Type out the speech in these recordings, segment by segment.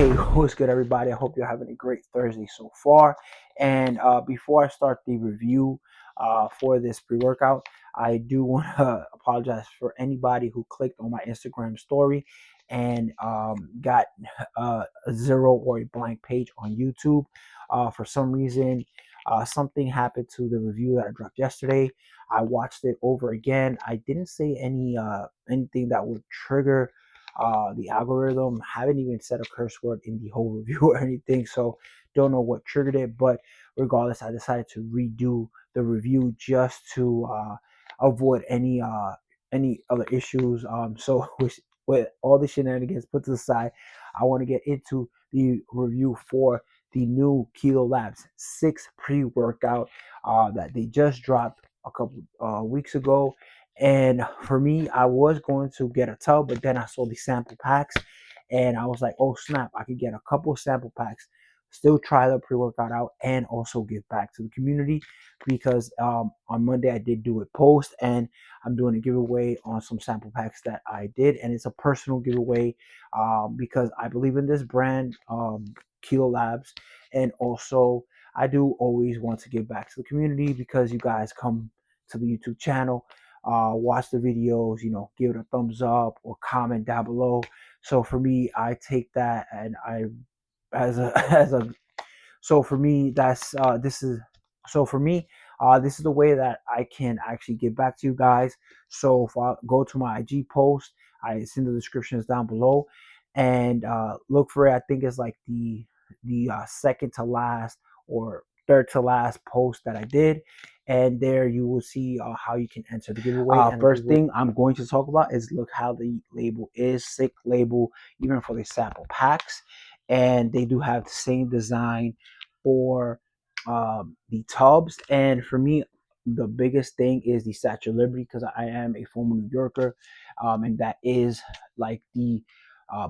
Hey, what's good, everybody? I hope you're having a great Thursday so far. And before I start the review for this pre-workout, I do want to apologize for anybody who clicked on my Instagram story and got a zero or a blank page on YouTube. For some reason, something happened to the review that I dropped yesterday. I watched it over again. I didn't say anything that would trigger the algorithm. Haven't even said a curse word in the whole review or anything, so don't know what triggered it. But regardless, I decided to redo the review just to avoid any other issues. So with all the shenanigans put to the side, I want to get into the review for the new Kilo Labs 6 pre-workout that they just dropped a couple weeks ago. And for me, I was going to get a tub, but then I saw the sample packs and I was like, oh snap, I could get a couple sample packs, still try the pre-workout out, and also give back to the community because on Monday I did do a post and I'm doing a giveaway on some sample packs that I did. And it's a personal giveaway because I believe in this brand, Kilo Labs. And also, I do always want to give back to the community because you guys come to the YouTube channel, watch the videos, give it a thumbs up or comment down below. So for me, I take that and I as a as a so for me that's this is so for me this is the way that I can actually get back to you guys. So if I go to my IG post, it's in the descriptions down below, and look for it. I think it's like the second to last or third to last post that I did, and there you will see how you can enter the giveaway. And first thing I'm going to talk about is look how the label is, sick label, even for the sample packs. And they do have the same design for the tubs. And for me, the biggest thing is the Statue of Liberty because I am a former New Yorker, and that is like the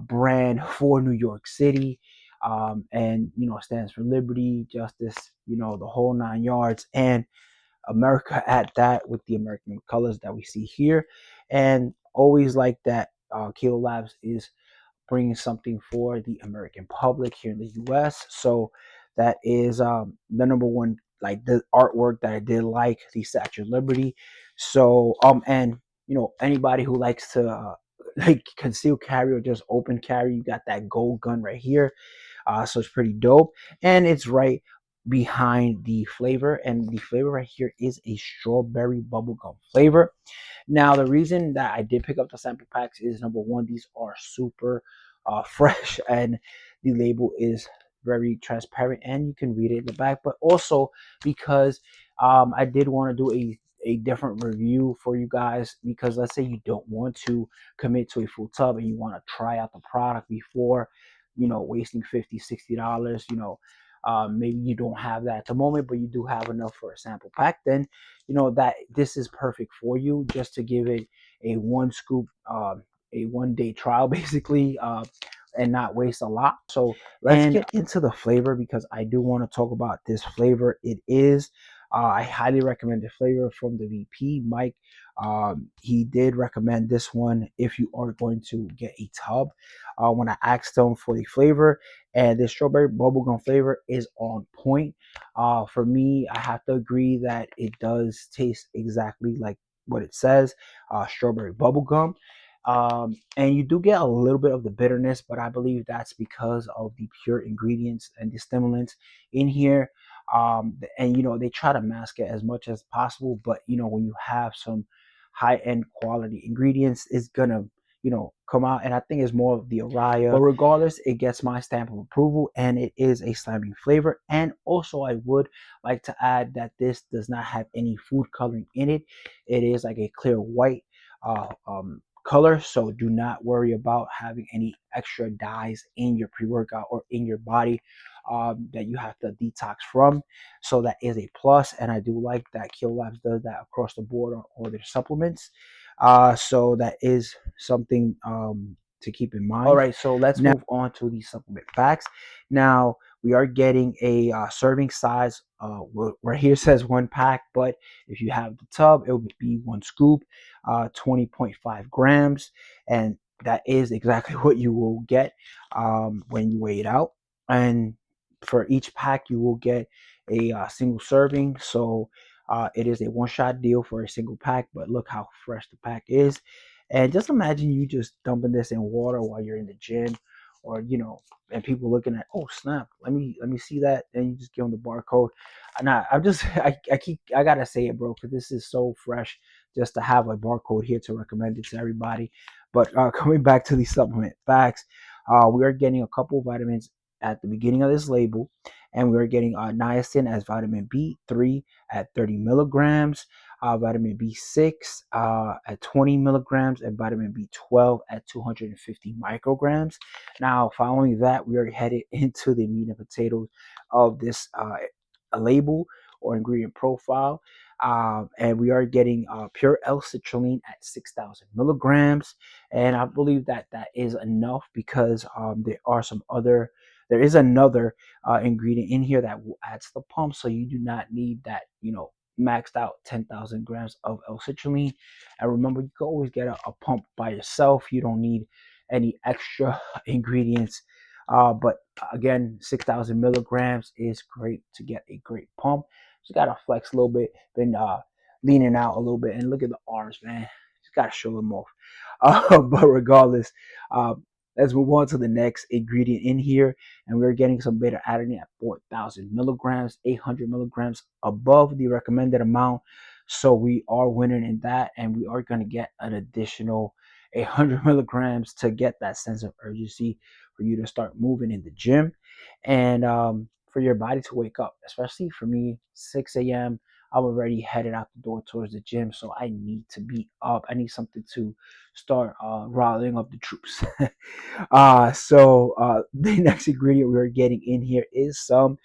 brand for New York City. And stands for liberty, justice, the whole 9 yards, and America at that, with the American colors that we see here. And always like that, Kilo Labs is bringing something for the American public here in the U.S. So that is the number one, like the artwork that I did, like the Statue of Liberty. So and anybody who likes to like conceal carry or just open carry, you got that gold gun right here. So it's pretty dope, and it's right behind the flavor, and the flavor right here is a strawberry bubblegum flavor. Now, the reason that I did pick up the sample packs is, number one, these are super fresh, and the label is very transparent, and you can read it in the back. But also because I did want to do a different review for you guys, because let's say you don't want to commit to a full tub and you want to try out the product before wasting $50-$60. Maybe you don't have that at the moment, but you do have enough for a sample pack. Then that this is perfect for you, just to give it a one scoop, a 1 day trial basically, and not waste a lot. So let's get into the flavor, because I do want to talk about this flavor. It is I highly recommend the flavor from the VP Mike. He did recommend this one if you are going to get a tub. When I asked him for the flavor, and the strawberry bubblegum flavor is on point. For me, I have to agree that it does taste exactly like what it says, strawberry bubblegum. And you do get a little bit of the bitterness, but I believe that's because of the pure ingredients and the stimulants in here. And they try to mask it as much as possible, but when you have some high-end quality ingredients, it's gonna come out, and I think it's more of the araya. But regardless, it gets my stamp of approval, and it is a slamming flavor. And also, I would like to add that this does not have any food coloring in it. It is like a clear white color, so do not worry about having any extra dyes in your pre-workout or in your body that you have to detox from. So that is a plus, and I do like that Kilo Labs does that across the board on all their supplements. So that is something to keep in mind. All right, so let's move on to the supplement facts. Now, we are getting a serving size where here says 1 pack, but if you have the tub, it would be 1 scoop, 20.5 grams. And that is exactly what you will get when you weigh it out. And for each pack, you will get a single serving. So it is a one-shot deal for a single pack. But look how fresh the pack is. And just imagine you just dumping this in water while you're in the gym, or and people looking at, oh snap, let me see that, and you just give them the barcode. Nah, I'm just I gotta say it, bro, because this is so fresh. Just to have a barcode here to recommend it to everybody. But coming back to the supplement facts, we are getting a couple vitamins at the beginning of this label, and we are getting niacin as vitamin B3 at 30 milligrams, vitamin B6 at 20 milligrams, and vitamin B12 at 250 micrograms. Now, following that, we are headed into the meat and potatoes of this label or ingredient profile. And we are getting pure L-citrulline at 6,000 milligrams, and I believe that that is enough because there is another ingredient in here that will add to the pump, so you do not need that maxed out 10,000 grams of L-citrulline. And remember, you can always get a pump by yourself. You don't need any extra ingredients. But again, 6,000 milligrams is great to get a great pump. Just gotta flex a little bit, been leaning out a little bit, and look at the arms, man. Just gotta show them off. But regardless, uh, let's move on to the next ingredient in here, and we're getting some beta adenine at 4,000 milligrams, 800 milligrams above the recommended amount. So we are winning in that, and we are going to get an additional 800 milligrams to get that sense of urgency for you to start moving in the gym, and for your body to wake up. Especially for me, 6 a.m. I'm already headed out the door towards the gym, so I need to be up. I need something to start riling up the troops. So the next ingredient we're getting in here is some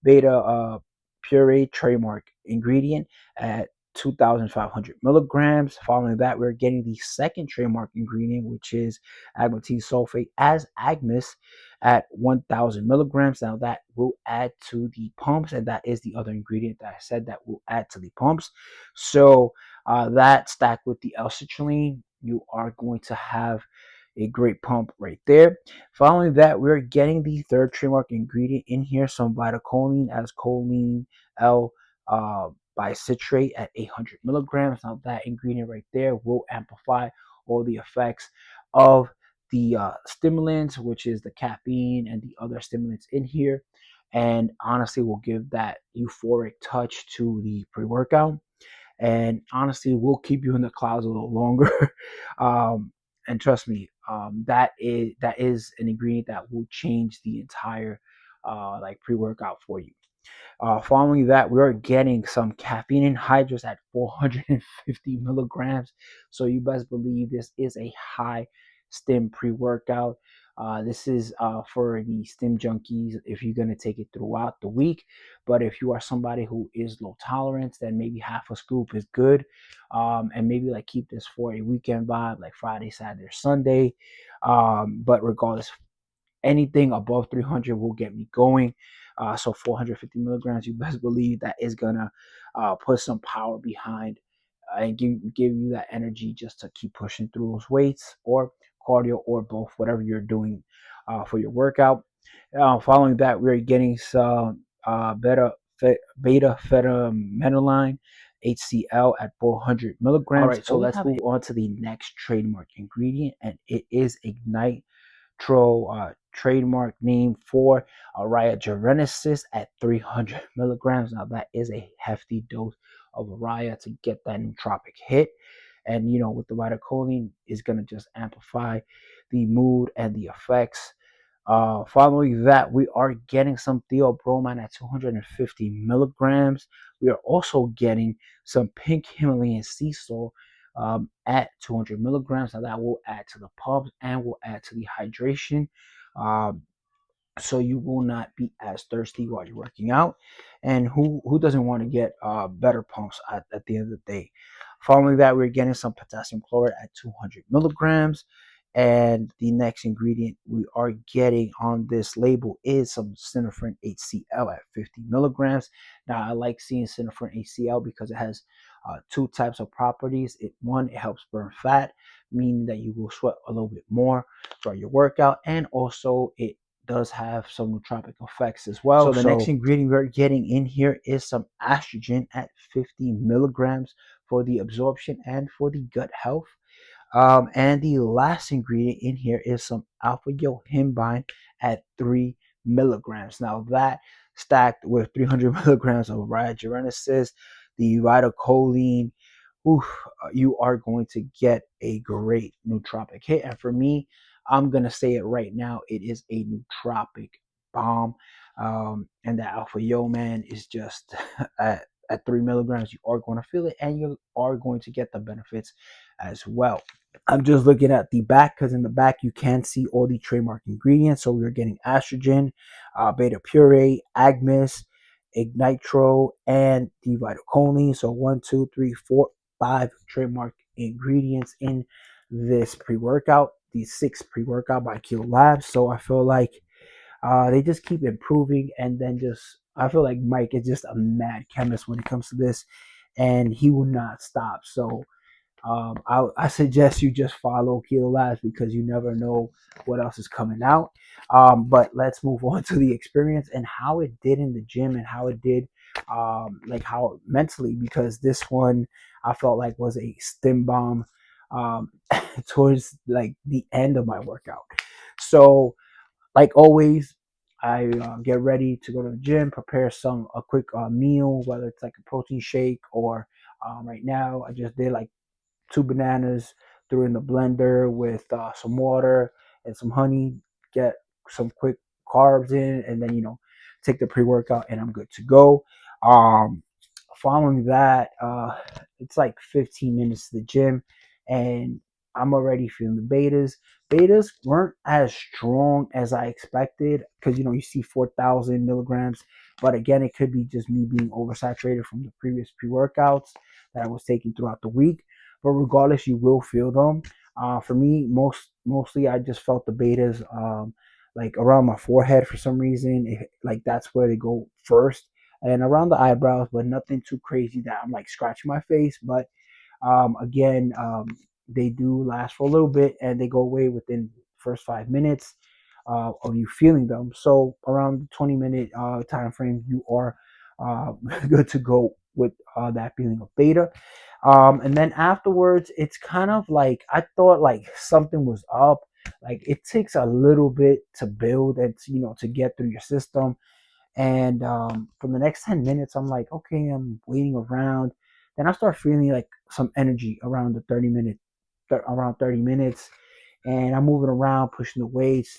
beta puree trademark ingredient at 2,500 milligrams. Following that, we're getting the second trademark ingredient, which is agmatine sulfate as Agmas at 1,000 milligrams. Now that will add to the pumps, and that is the other ingredient that I said that will add to the pumps. So that stacked with the L-citrulline, you are going to have a great pump right there. Following that, we're getting the third trademark ingredient in here, some vitacholine as choline L bicitrate at 800 milligrams. Now that ingredient right there will amplify all the effects of the stimulants, which is the caffeine and the other stimulants in here, and honestly will give that euphoric touch to the pre-workout, and honestly will keep you in the clouds a little longer. And trust me, that is an ingredient that will change the entire like pre-workout for you. Following that, we are getting some caffeine anhydrous at 450 milligrams. So you best believe this is a high stim pre-workout. This is for the stim junkies if you're going to take it throughout the week. But if you are somebody who is low tolerance, then maybe half a scoop is good. And maybe like keep this for a weekend vibe, like Friday, Saturday, or Sunday. But regardless, anything above 300 will get me going. So 450 milligrams, you best believe that is gonna put some power behind and give you that energy just to keep pushing through those weights or cardio or both, whatever you're doing for your workout. Following that, we're getting some beta phenylalanine HCl at 400 milligrams. All right, so let's move on to the next trademark ingredient, and it is Ignite trademark name for Araya genesis at 300 milligrams. Now that is a hefty dose of Araya to get that nootropic hit, and with the vitacholine is going to just amplify the mood and the effects. Following that, we are getting some theobromine at 250 milligrams. We are also getting some pink Himalayan sea salt at 200 milligrams. Now that will add to the pumps and will add to the hydration. Um, so you will not be as thirsty while you're working out. And who doesn't want to get better pumps at the end of the day? Following that, we're getting some potassium chloride at 200 milligrams. And the next ingredient we are getting on this label is some Synephrine HCl at 50 milligrams. Now, I like seeing Synephrine HCl because it has two types of properties. One, it helps burn fat, meaning that you will sweat a little bit more throughout your workout, and also it does have some nootropic effects as well. So the next ingredient we're getting in here is some estrogen at 50 milligrams for the absorption and for the gut health. And the last ingredient in here is some alpha yohimbine at 3 milligrams. Now that stacked with 300 milligrams of rhabdogenesis, the vitacholine, you are going to get a great nootropic hit. And for me, I'm going to say it right now, it is a nootropic bomb. And that alpha yo, man, is just at 3 milligrams, you are going to feel it and you are going to get the benefits as well. I'm just looking at the back because in the back you can see all the trademark ingredients. So we're getting estrogen, beta purate, agmus, ignitro, and D-vitacholine. So 1, 2, 3, 4, 5 trademark ingredients in this pre-workout. These 6 pre-workout by Kilo Labs. So I feel like they just keep improving, and then I feel like Mike is just a mad chemist when it comes to this, and he will not stop. So I suggest you just follow Kilo Labs because you never know what else is coming out. But let's move on to the experience and how it did in the gym and how it did, like how mentally, because this one I felt like was a Stim-Bomb towards like the end of my workout. So like always, I get ready to go to the gym, prepare a quick meal, whether it's like a protein shake or right now I just did like 2 bananas, threw in the blender with some water and some honey, get some quick carbs in, and then take the pre-workout, and I'm good to go. Um, Following that, it's like 15 minutes to the gym, and I'm already feeling the betas. Betas weren't as strong as I expected because you see 4,000 milligrams, but again, it could be just me being oversaturated from the previous pre-workouts that I was taking throughout the week. But regardless, you will feel them. For me, mostly I just felt the betas like around my forehead for some reason. Like that's where they go first, and around the eyebrows, but nothing too crazy that I'm like scratching my face. But again, they do last for a little bit, and they go away within the first 5 minutes of you feeling them. So around the 20-minute time frame, you are good to go with that feeling of beta. And then afterwards, it's kind of like I thought like something was up. Like it takes a little bit to build and to get through your system. And for the next 10 minutes, I'm like, okay, I'm waiting around. Then I start feeling like some energy around the 30 minutes, and I'm moving around, pushing the weights,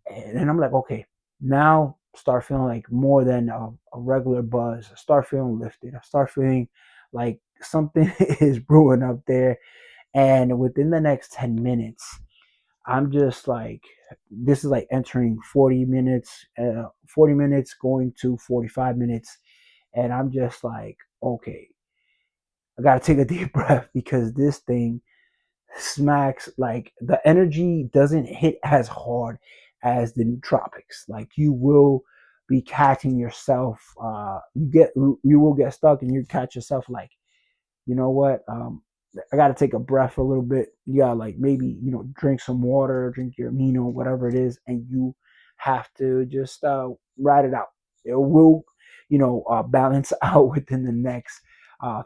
and then I'm like, okay, now start feeling like more than a regular buzz. I start feeling lifted. I start feeling like something is brewing up there. And within the next 10 minutes, I'm just like, this is like entering 40 minutes going to 45 minutes. And I'm just like, okay, I got to take a deep breath because this thing smacks. Like the energy doesn't hit as hard as the nootropics. Like you will be catching yourself, you will get stuck and you catch yourself like, you know what? I got to take a breath for a little bit. You got to like maybe, drink some water, drink your amino, whatever it is, and you have to just ride it out. It will, balance out within the next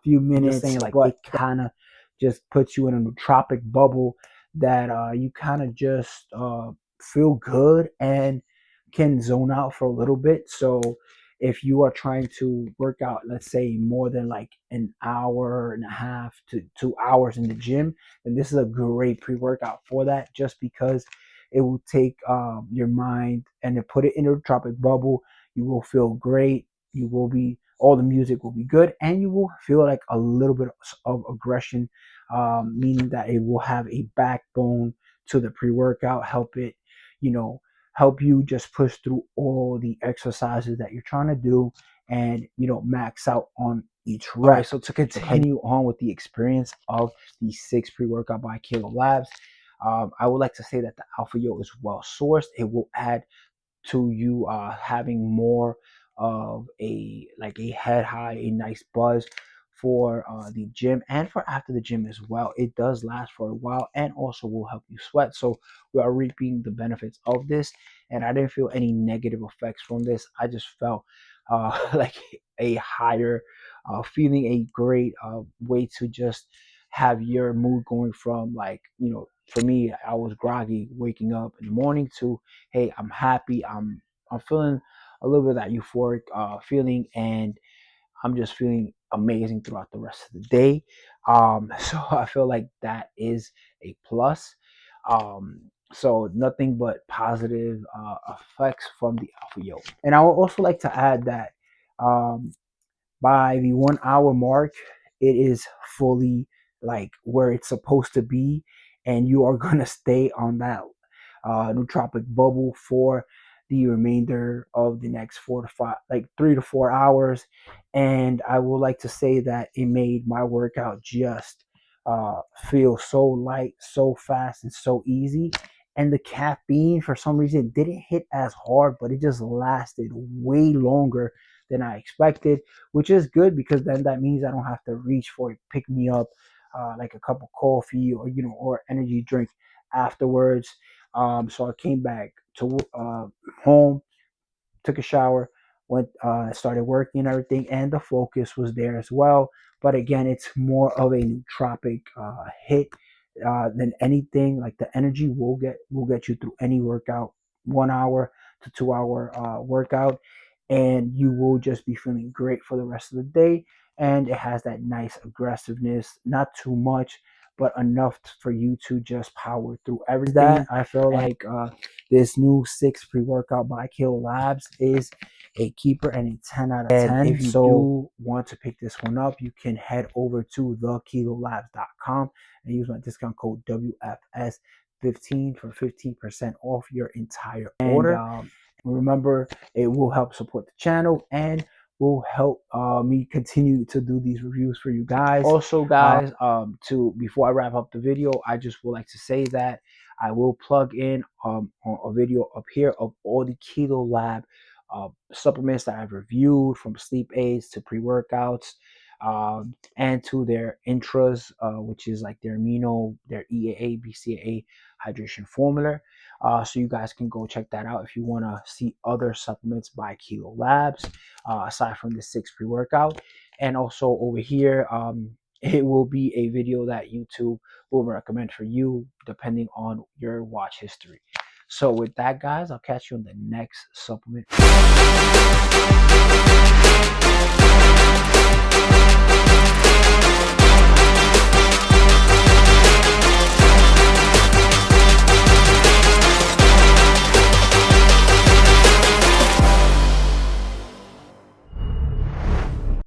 few minutes. Just saying, like, but it kind of just puts you in a nootropic bubble that you kind of just feel good and can zone out for a little bit. So if you are trying to work out, let's say more than like an hour and a half to 2 hours in the gym, then this is a great pre-workout for that, just because it will take your mind and to put it in a tropic bubble. You will feel great. You will be, all the music will be good, and you will feel like a little bit of aggression, meaning that it will have a backbone to the pre-workout, you know, help you just push through all the exercises that you're trying to do and max out on each rep. All right, so to continue on with the experience of the 6 pre-workout by Kilo Labs, I would like to say that the Alpha Yo is well sourced. It will add to you having more of a head high, a nice buzz for the gym and for after the gym as well. It does last for a while and also will help you sweat. So we are reaping the benefits of this, and I didn't feel any negative effects from this. I just felt like a higher feeling, a great way to just have your mood going from, like, for me, I was groggy waking up in the morning to, hey, I'm happy. I'm feeling a little bit of that euphoric feeling, and I'm just feeling amazing throughout the rest of the day. So I feel like that is a plus. So nothing but positive effects from the Alpha Yo. And I would also like to add that um, by the 1 hour mark, it is fully like where it's supposed to be, and you are gonna stay on that nootropic bubble for the remainder of the next 4 to 5, like 3 to 4 hours. And I would like to say that it made my workout just feel so light, so fast, and so easy. And the caffeine, for some reason, didn't hit as hard, but it just lasted way longer than I expected, which is good because then that means I don't have to reach for a pick me up, like a cup of coffee or or energy drink afterwards. So I came back to home, took a shower, went started working and everything, and the focus was there as well. But again, it's more of a nootropic hit than anything. Like, the energy will get you through any workout, 1 hour to 2 hour workout, and you will just be feeling great for the rest of the day. And it has that nice aggressiveness, not too much, but enough for you to just power through everything. That I feel like this new 6 pre-workout by Kilo Labs is a keeper and a 10 out of 10. And if you do want to pick this one up, you can head over to thekilolabs.com and use my discount code WFS15 for 15% off your entire order. And remember, it will help support the channel and will help me continue to do these reviews for you guys. Also, guys, to before I wrap up the video, I just would like to say that I will plug in a video up here of all the Kilo Lab supplements that I've reviewed, from sleep aids to pre-workouts, and to their intras, which is like their amino, their EAA, BCAA hydration formula. So you guys can go check that out if you want to see other supplements by Kilo Labs, aside from the 6 pre-workout. And also over here, it will be a video that YouTube will recommend for you depending on your watch history. So with that, guys, I'll catch you on the next supplement.